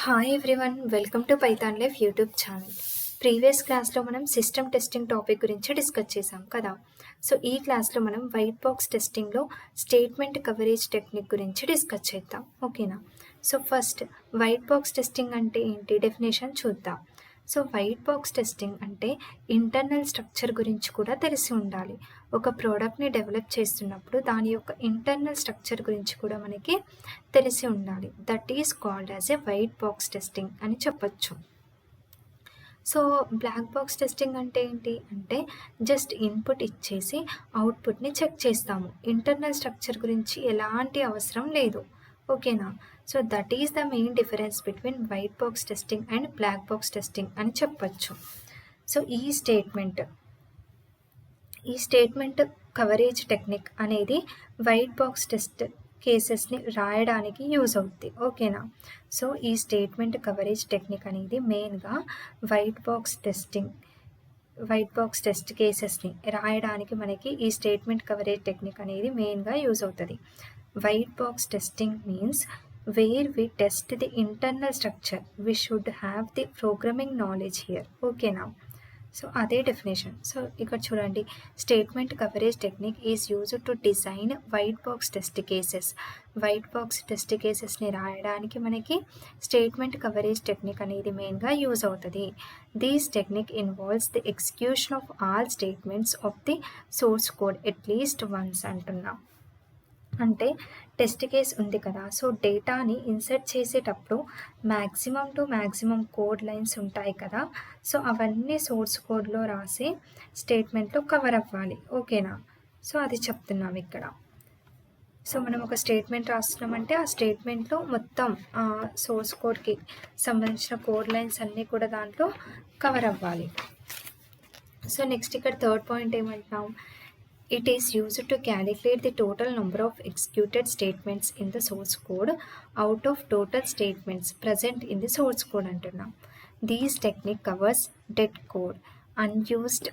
Hi everyone, welcome to Python Life YouTube channel. Previous క్లాస్లో మనం system testing topic గురించి discuss చేసాం కదా. సో ఈ క్లాస్లో మనం వైట్ బాక్స్ టెస్టింగ్లో స్టేట్మెంట్ కవరేజ్ టెక్నిక్ గురించి డిస్కస్ చేద్దాం, ఓకేనా. So first white box testing అంటే ఏంటి, డెఫినేషన్ చూద్దాం. సో వైట్ బాక్స్ టెస్టింగ్ అంటే ఇంటర్నల్ స్ట్రక్చర్ గురించి కూడా తెలిసి ఉండాలి. ఒక ప్రోడక్ట్ని డెవలప్ చేస్తున్నప్పుడు దాని యొక్క ఇంటర్నల్ స్ట్రక్చర్ గురించి కూడా మనకి తెలిసి ఉండాలి. That is called as a white box testing అని చెప్పొచ్చు. సో బ్లాక్ బాక్స్ టెస్టింగ్ అంటే ఏంటి అంటే జస్ట్ ఇన్పుట్ ఇచ్చేసి అవుట్పుట్ని చెక్ చేస్తాము. ఇంటర్నల్ స్ట్రక్చర్ గురించి ఎలాంటి అవసరం లేదు, ఓకేనా. So that is the main difference between white box testing and black box testing అని చెప్పచ్చు. సో ఈ స్టేట్మెంట్ కవరేజ్ టెక్నిక్ అనేది వైట్ బాక్స్ టెస్ట్ కేసెస్ని రాయడానికి యూజ్ అవుతుంది, ఓకేనా. సో ఈ స్టేట్మెంట్ కవరేజ్ టెక్నిక్ అనేది మెయిన్గా వైట్ బాక్స్ టెస్ట్ కేసెస్ని రాయడానికి మనకి ఈ స్టేట్మెంట్ కవరేజ్ టెక్నిక్ అనేది మెయిన్గా యూజ్ అవుతుంది. White box testing means where we test the internal structure, we should have the programming knowledge here, ఓకేనా. సో అదే డెఫినేషన్. సో ఇక్కడ చూడండి, statement coverage technique is used to design white box test cases. White box test కేసెస్ని రాయడానికి మనకి statement coverage technique అనేది మెయిన్గా use అవుతుంది. These technique involves the execution of all statements of the source code at least once అంటున్నాం. అంటే test case ఉంది కదా, సో డేటాని ఇన్సర్ట్ చేసేటప్పుడు మ్యాక్సిమం కోడ్ లైన్స్ ఉంటాయి కదా, సో అవన్నీ సోర్స్ కోడ్లో రాసి స్టేట్మెంట్లో కవర్ అవ్వాలి, ఓకేనా. సో అది చెప్తున్నాం ఇక్కడ. సో మనం ఒక స్టేట్మెంట్ రాస్తున్నామంటే ఆ స్టేట్మెంట్లో మొత్తం సోర్స్ కోడ్కి సంబంధించిన కోడ్ లైన్స్ అన్నీ కూడా దాంట్లో కవర్ అవ్వాలి. సో నెక్స్ట్ ఇక్కడ థర్డ్ పాయింట్ ఏమంటున్నాం, it is used to calculate the total number of executed statements in the source code out of total statements present in the source code అంటున్నాం. This technique covers dead code, unused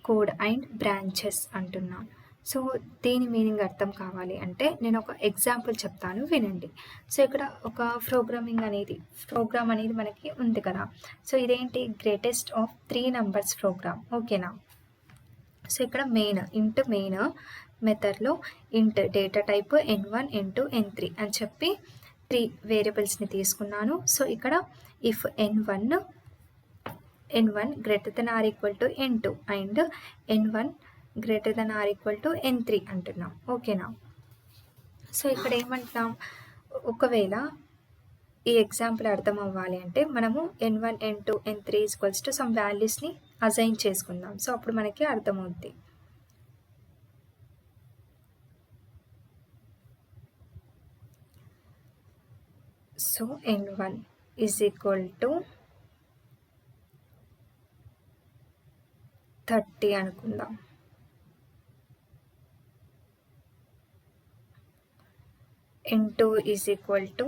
code and branches అంటున్నాం. So దీని meaning అర్థం కావాలి అంటే నేను ఒక example చెప్తాను, వినండి. సో ఇక్కడ ఒక ప్రోగ్రామ్ అనేది మనకి ఉంది కదా. సో ఇదేంటి, గ్రేటెస్ట్ ఆఫ్ 3 numbers ప్రోగ్రామ్, ఓకేనా. సో ఇక్కడ మెయిన్ మెథడ్లో ఇంట్ data type n1 n2 n3 అని చెప్పి 3 వేరియబుల్స్ని తీసుకున్నాను. సో ఇక్కడ if n1 greater than or equal to n2 and n1 greater than or equal to n3 అంటున్నాం, ఓకేనా. సో ఇక్కడ ఏమంటున్నాం, ఒకవేళ ఈ ఎగ్జాంపుల్ అర్థం అవ్వాలి అంటే మనము n1 n2 n3 equals to some వాల్యూస్ని అసైన్ చేసుకుందాం. సో అప్పుడు మనకి అర్థమవుద్ది. So n1 is equal to 30 అనుకుందాం. n2 ఈజ్ ఈక్వల్ టు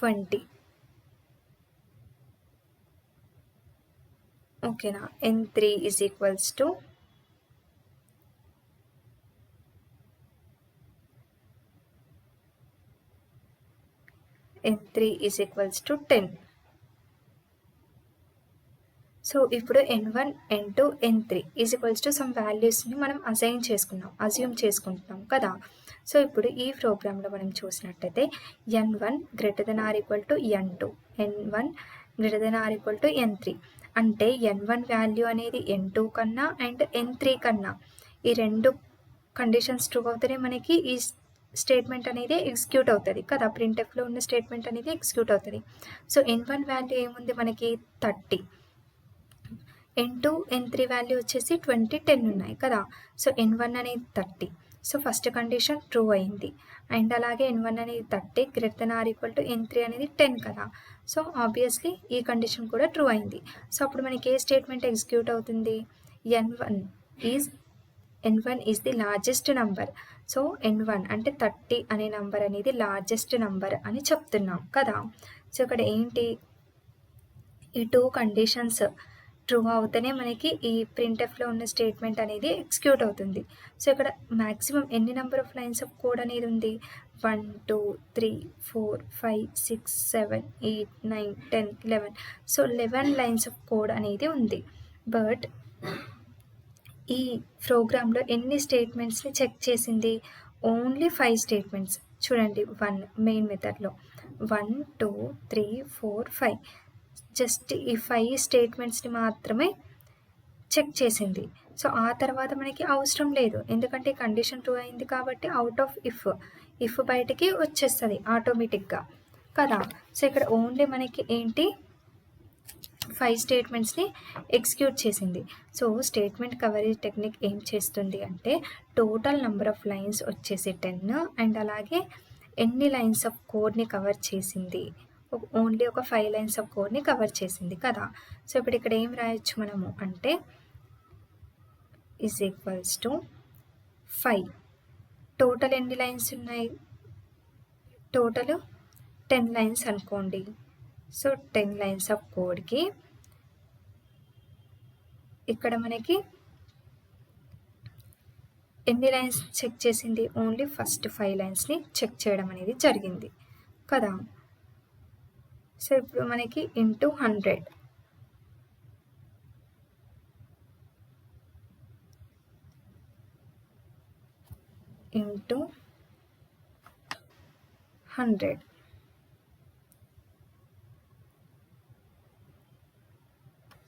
20, ఓకేనా. n3 is equals to 10. So ఇప్పుడు n1 n2 n3 is equals to some వాల్యూస్ని మనం అజ్యూమ్ చేసుకుంటున్నాం కదా. సో ఇప్పుడు ఈ ప్రోగ్రాంలో మనం చూసినట్టయితే n1 greater than or equal to n2, n1 greater than or equal to n3 అంటే n1 వాల్యూ అనేది n2 కన్నా అండ్ n3 కన్నా ఈ 2 కండిషన్స్ ట్రూ అవుతాయి, మనకి ఈ స్టేట్మెంట్ అనేది ఎగ్జిక్యూట్ అవుతుంది కదా. ప్రింట్ఎఫ్లో ఉన్న స్టేట్మెంట్ అనేది ఎగ్జిక్యూట్ అవుతుంది. సో n1 వాల్యూ ఏముంది మనకి 30, n2 n3 వాల్యూ వచ్చేసి 20 10 ఉన్నాయి కదా. సో n1 అనేది 30, సో ఫస్ట్ కండిషన్ ట్రూ అయింది. అండ్ అలాగే n1 అనేది 30 greater than or equal to n3 అనేది 10 కదా. సో ఆబ్వియస్లీ ఈ కండిషన్ కూడా ట్రూ అయింది. సో అప్పుడు మనకి ఏ స్టేట్మెంట్ ఎగ్జిక్యూట్ అవుతుంది, n1 is the largest number. So n1 అంటే 30 అనే నంబర్ అనేది లార్జెస్ట్ నంబర్ అని చెప్తున్నాం కదా. సో ఇక్కడ ఏంటి, ఈ 2 కండిషన్స్ ట్రూ అవుతేనే మనకి ఈ ప్రింట్ఎఫ్లో ఉన్న స్టేట్మెంట్ అనేది ఎగ్జిక్యూట్ అవుతుంది. సో ఇక్కడ మ్యాక్సిమం ఎన్ని number of lines of code అనేది ఉంది, 1 2 3 4 5 6 7 8 9 10 11. సో 11 లైన్స్ ఆఫ్ కోడ్ అనేది ఉంది. బట్ ఈ ప్రోగ్రాంలో ఎన్ని స్టేట్మెంట్స్ని చెక్ చేసింది, ఓన్లీ 5 స్టేట్మెంట్స్. చూడండి, 1 మెయిన్ మెథడ్లో 1 2 3 4 5 జస్ట్ ఈ 5 స్టేట్మెంట్స్ని మాత్రమే చెక్ చేసింది. సో ఆ తర్వాత మనకి అవసరం లేదు, ఎందుకంటే కండిషన్ ట్రూ అయింది కాబట్టి అవుట్ ఆఫ్ ఇఫ్ బయటికి వచ్చేస్తుంది ఆటోమేటిక్గా కదా. సో ఇక్కడ ఓన్లీ మనకి ఏంటి 5 స్టేట్మెంట్స్ని ఎగ్జిక్యూట్ చేసింది. సో స్టేట్మెంట్ కవరేజ్ టెక్నిక్ ఏం చేస్తుంది అంటే టోటల్ నెంబర్ ఆఫ్ లైన్స్ వచ్చేసి 10 అండ్ అలాగే ఎన్ని లైన్స్ ఆఫ్ కోడ్ని కవర్ చేసింది, ఓన్లీ ఒక 5 లైన్స్ ఆఫ్ కోడ్ని కవర్ చేసింది కదా. సో ఇప్పుడు ఇక్కడ ఏం రాయొచ్చు మనము అంటే ఈజ్ ఈక్వల్స్ టు 5. టోటల్ ఎన్ని లైన్స్ ఉన్నాయి, టోటల్ 10 లైన్స్ అనుకోండి. సో 10 లైన్స్ ఆఫ్ కోడ్కి ఇక్కడ మనకి ఎన్ని లైన్స్ చెక్ చేసింది, ఓన్లీ ఫస్ట్ 5 లైన్స్ని చెక్ చేయడం అనేది జరిగింది కదా. సో ఇప్పుడు మనకి ఇంటూ 100 ఇంటూ 100.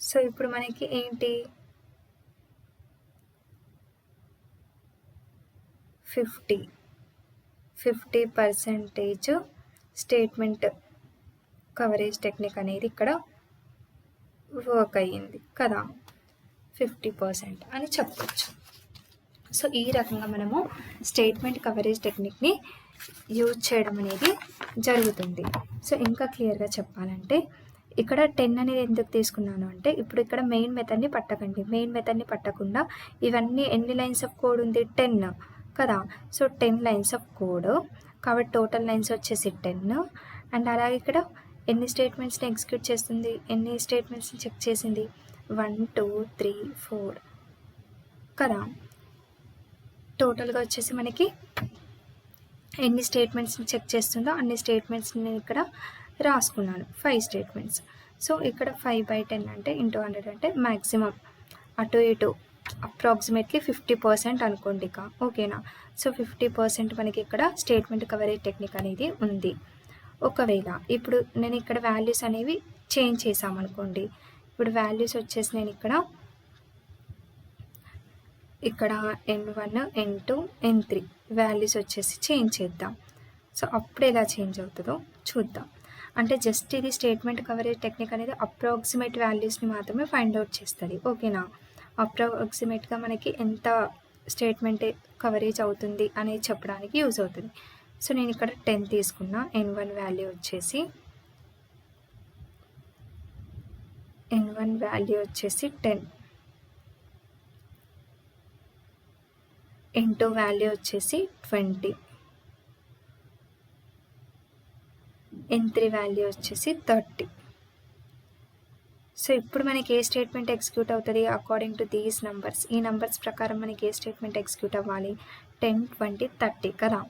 సో ఇప్పుడు మనకి ఏంటి 50% స్టేట్మెంట్ కవరేజ్ టెక్నిక్ అనేది ఇక్కడ వర్క్ అయ్యింది కదా, 50% అని చెప్పొచ్చు. సో ఈ రకంగా మనము స్టేట్మెంట్ కవరేజ్ టెక్నిక్ని యూజ్ చేయడం అనేది జరుగుతుంది. సో ఇంకా క్లియర్గా చెప్పాలంటే ఇక్కడ 10 అనేది ఎందుకు తీసుకున్నాను అంటే ఇప్పుడు ఇక్కడ మెయిన్ మెథడ్ని పట్టకండి, మెయిన్ మెథడ్ని పట్టకుండా ఇవన్నీ ఎన్ని లైన్స్ ఆఫ్ కోడ్ ఉంది, 10 కదా. సో 10 లైన్స్ ఆఫ్ కోడ్ కాబట్టి టోటల్ లైన్స్ వచ్చేసి 10 అండ్ అలాగే ఇక్కడ ఎన్ని స్టేట్మెంట్స్ని ఎగ్జిక్యూట్ చేస్తుంది, ఎన్ని స్టేట్మెంట్స్ని చెక్ చేసింది, 1 2 3 4 కదా. టోటల్గా వచ్చేసి మనకి ఎన్ని స్టేట్మెంట్స్ని చెక్ చేస్తుందో అన్ని స్టేట్మెంట్స్ని నేను ఇక్కడ రాసుకున్నాను, 5 స్టేట్మెంట్స్. సో ఇక్కడ 5/10 అంటే ఇంటూ 100 అంటే మ్యాక్సిమం అటు ఇటు అప్రాక్సిమేట్లీ 50% అనుకోండి ఇక, ఓకేనా. సో 50% మనకి ఇక్కడ స్టేట్మెంట్ కవరేజ్ టెక్నిక్ అనేది ఉంది. ఒకవేళ ఇప్పుడు నేను ఇక్కడ వాల్యూస్ అనేవి చేంజ్ చేసామనుకోండి, ఇప్పుడు వాల్యూస్ వచ్చేసి నేను ఇక్కడ n1 n2 n3 వాల్యూస్ వచ్చేసి చేంజ్ చేద్దాం. సో అప్పుడు ఎలా చేంజ్ అవుతుందో చూద్దాం. అంటే జస్ట్ ఇది స్టేట్మెంట్ కవరేజ్ టెక్నిక్ అనేది అప్రాక్సిమేట్ వాల్యూస్ని మాత్రమే ఫైండ్ అవుట్ చేస్తుంది, ఓకేనా. అప్రాక్సిమేట్గా మనకి ఎంత స్టేట్మెంట్ కవరేజ్ అవుతుంది అనేది చెప్పడానికి యూజ్ అవుతుంది. సో నేను ఇక్కడ 10 తీసుకున్నా, n1 వాల్యూ వచ్చేసి 10, n2 వాల్యూ వచ్చేసి 20, n3 వాల్యూ వచ్చేసి 30. సో ఇప్పుడు మనకి ఏ స్టేట్మెంట్ ఎగ్జిక్యూట్ అవుతుంది అకార్డింగ్ టు దీస్ నంబర్స్, ఈ నంబర్స్ ప్రకారం మనకి ఏ స్టేట్మెంట్ ఎగ్జిక్యూట్ అవ్వాలి, 10 20 30 కదా.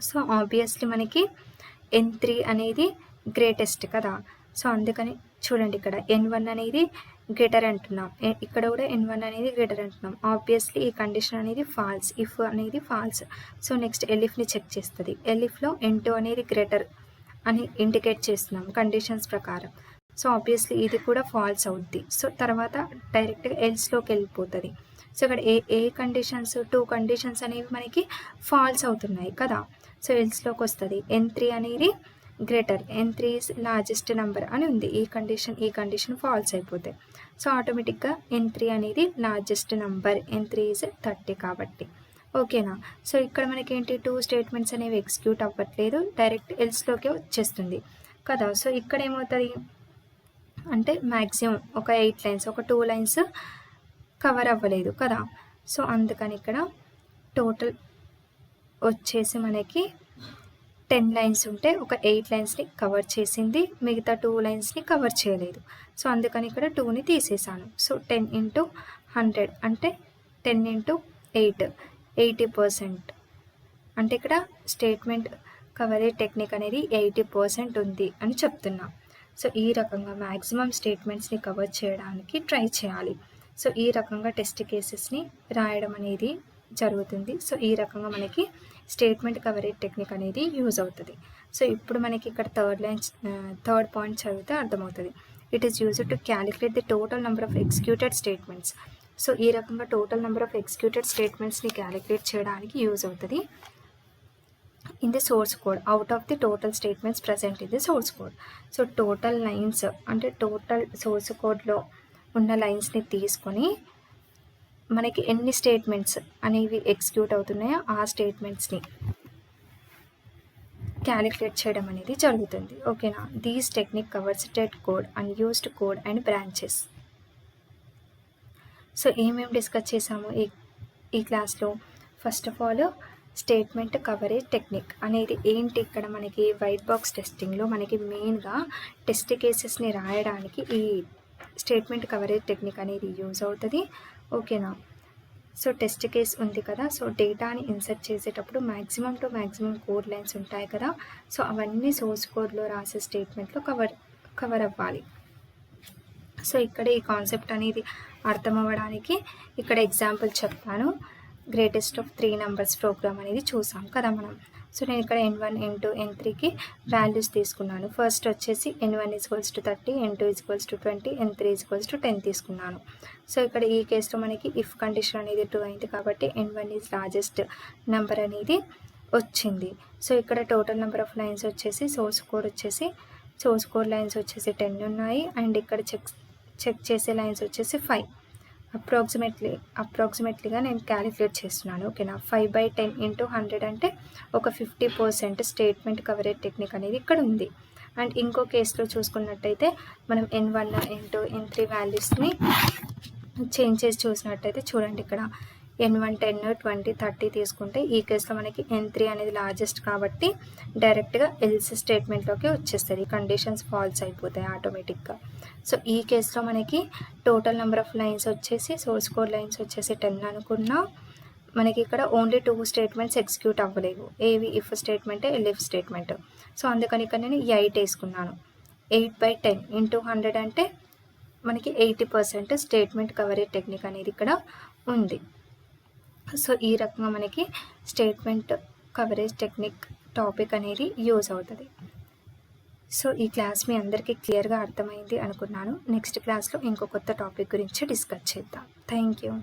సో ఆబ్వియస్లీ మనకి n3 అనేది గ్రేటెస్ట్ కదా. సో అందుకని చూడండి ఇక్కడ n1 అనేది గ్రేటర్ అంటున్నాం, ఇక్కడ కూడా n1 అనేది గ్రేటర్ అంటున్నాం. ఆబ్వియస్లీ ఈ కండిషన్ అనేది ఫాల్స్, ఇఫ్ అనేది ఫాల్స్. సో నెక్స్ట్ ఎలిఫ్ని చెక్ చేస్తుంది, ఎలిఫ్లో n2 అనేది గ్రేటర్ అని ఇండికేట్ చేస్తున్నాం కండిషన్స్ ప్రకారం. సో ఆబ్వియస్లీ ఇది కూడా ఫాల్స్ అవుద్ది. సో తర్వాత డైరెక్ట్గా ఎల్స్లోకి వెళ్ళిపోతుంది. సో ఇక్కడ ఏ కండిషన్స్, 2 కండిషన్స్ అనేవి మనకి ఫాల్స్ అవుతున్నాయి కదా. సో ఎల్స్లోకి వస్తుంది, n3 అనేది greater, n3 is largest number అని ఉంది. ఈ కండిషన్ ఫాల్స్ అయిపోతాయి. సో ఆటోమేటిక్గా n3 అనేది లార్జెస్ట్ నెంబర్, n3 ఈజ్ 30 కాబట్టి, ఓకేనా. సో ఇక్కడ మనకి ఏంటి 2 స్టేట్మెంట్స్ అనేవి ఎగ్జిక్యూట్ అవ్వట్లేదు, డైరెక్ట్ ఎల్స్లోకే వచ్చేస్తుంది కదా. సో ఇక్కడ ఏమవుతుంది అంటే మ్యాక్సిమం ఒక 8 లైన్స్, ఒక 2 లైన్స్ కవర్ అవ్వలేదు కదా. సో అందుకని ఇక్కడ టోటల్ వచ్చేసి మనకి 10 లైన్స్ ఉంటే ఒక 8 లైన్స్ని కవర్ చేసింది, మిగతా 2 లైన్స్ని కవర్ చేయలేదు. సో అందుకని ఇక్కడ 2ని తీసేసాను. సో 10 ఇంటూ 100 అంటే 10 ఇంటూ 8 80%. అంటే ఇక్కడ స్టేట్మెంట్ కవరేజ్ టెక్నిక్ అనేది 80% ఉంది అని చెప్తున్నా. సో ఈ రకంగా మ్యాక్సిమం స్టేట్మెంట్స్ని కవర్ చేయడానికి ట్రై చేయాలి. సో ఈ రకంగా టెస్ట్ కేసెస్ని రాయడం అనేది జరుగుతుంది. సో ఈ రకంగా మనకి స్టేట్మెంట్ కవరేజ్ టెక్నిక్ అనేది యూజ్ అవుతుంది. సో ఇప్పుడు మనకి ఇక్కడ థర్డ్ పాయింట్ చదివితే అర్థమవుతుంది. It is used to calculate the total number of executed statements. So ఈ రకంగా టోటల్ నెంబర్ ఆఫ్ ఎగ్జిక్యూటెడ్ స్టేట్మెంట్స్ని క్యాలిక్యులేట్ చేయడానికి యూజ్ అవుతుంది in the source code out of the total statements present in the source code. So total lines అంటే total source కోడ్లో ఉన్న లైన్స్ని తీసుకొని మనకి ఎన్ని స్టేట్మెంట్స్ అనేవి ఎగ్జిక్యూట్ అవుతున్నాయో ఆ స్టేట్మెంట్స్ని క్యాలిక్యులేట్ చేయడం అనేది జరుగుతుంది. ఓకేనా. These technique covers dead code, unused code and branches. So ఏమేమి డిస్కస్ చేసాము ఈ క్లాస్లో? First of all statement coverage technique అనేది ఏంటి? ఇక్కడ మనకి వైట్ బాక్స్ టెస్టింగ్లో మనకి మెయిన్గా టెస్ట్ కేసెస్ని రాయడానికి ఈ స్టేట్మెంట్ కవరేజ్ టెక్నిక్ అనేది యూజ్ అవుతుంది. ఓకేనా. సో టెస్ట్ కేస్ ఉంది కదా, సో డేటాని ఇన్సర్ట్ చేసేటప్పుడు maximum to maximum code lines ఉంటాయి కదా, సో అవన్నీ సోర్స్ కోడ్లో రాసే స్టేట్మెంట్లో కవర్ అవ్వాలి. సో ఇక్కడ ఈ కాన్సెప్ట్ అనేది అర్థం అవ్వడానికి ఇక్కడ ఎగ్జాంపుల్ చెప్పాను. గ్రేటెస్ట్ ఆఫ్ 3 నెంబర్స్ ప్రోగ్రామ్ అనేది చూసాం కదా మనం. సో నేను ఇక్కడ n1, n2, n3కి వాల్యూస్ తీసుకున్నాను. ఫస్ట్ వచ్చేసి n1 = 30, n2 = 20, n3 = 10 తీసుకున్నాను. సో ఇక్కడ ఈ కేసులో మనకి ఇఫ్ కండిషన్ అనేది 2 అయింది కాబట్టి n1 ఈజ్ లార్జెస్ట్ నెంబర్ అనేది వచ్చింది. సో ఇక్కడ టోటల్ నెంబర్ ఆఫ్ లైన్స్ వచ్చేసి సోర్స్ కోడ్ లైన్స్ వచ్చేసి 10 ఉన్నాయి. అండ్ ఇక్కడ చెక్ చేసే లైన్స్ వచ్చేసి 5. అప్రాక్సిమేట్లీగా నేను క్యాలిక్యులేట్ చేస్తున్నాను. ఓకేనా. 5/10 × 100 అంటే ఒక 50% స్టేట్మెంట్ కవరేజ్ టెక్నిక్ అనేది ఇక్కడ ఉంది. అండ్ ఇంకో కేసులో చూసుకున్నట్టయితే మనం n1, n2, n3 వాల్యూస్ని చేంజ్ చేసి చూసినట్టయితే చూడండి, ఇక్కడ n1 10, 20, 30 తీసుకుంటే ఈ కేసులో మనకి n3 అనేది లార్జెస్ట్ కాబట్టి డైరెక్ట్గా ఎల్స్ స్టేట్మెంట్లోకి వచ్చేస్తుంది. కండిషన్స్ ఫాల్స్ అయిపోతాయి ఆటోమేటిక్గా. సో ఈ కేసులో మనకి టోటల్ నెంబర్ ఆఫ్ లైన్స్ వచ్చేసి సోర్స్ కోడ్ లైన్స్ వచ్చేసి 10 అనుకున్నా మనకి ఇక్కడ ఓన్లీ 2 స్టేట్మెంట్స్ ఎగ్జిక్యూట్ అవ్వలేవు. ఏవి? If statement, elif statement. So అందుకని ఇక్కడ నేను 8 వేసుకున్నాను. 8/10 × 100 అంటే మనకి 80% స్టేట్మెంట్ కవరేజ్ టెక్నిక్ అనేది ఇక్కడ ఉంది. సో ఈ రకంగా మనకి స్టేట్మెంట్ కవరేజ్ టెక్నిక్ టాపిక్ అనేది యూజ్ అవుతుంది. సో ఈ క్లాస్ మీ అందరికీ క్లియర్గా అర్థమైంది అనుకున్నాను. నెక్స్ట్ క్లాస్లో ఇంకో కొత్త టాపిక్ గురించి డిస్కస్ చేద్దాం. Thank you.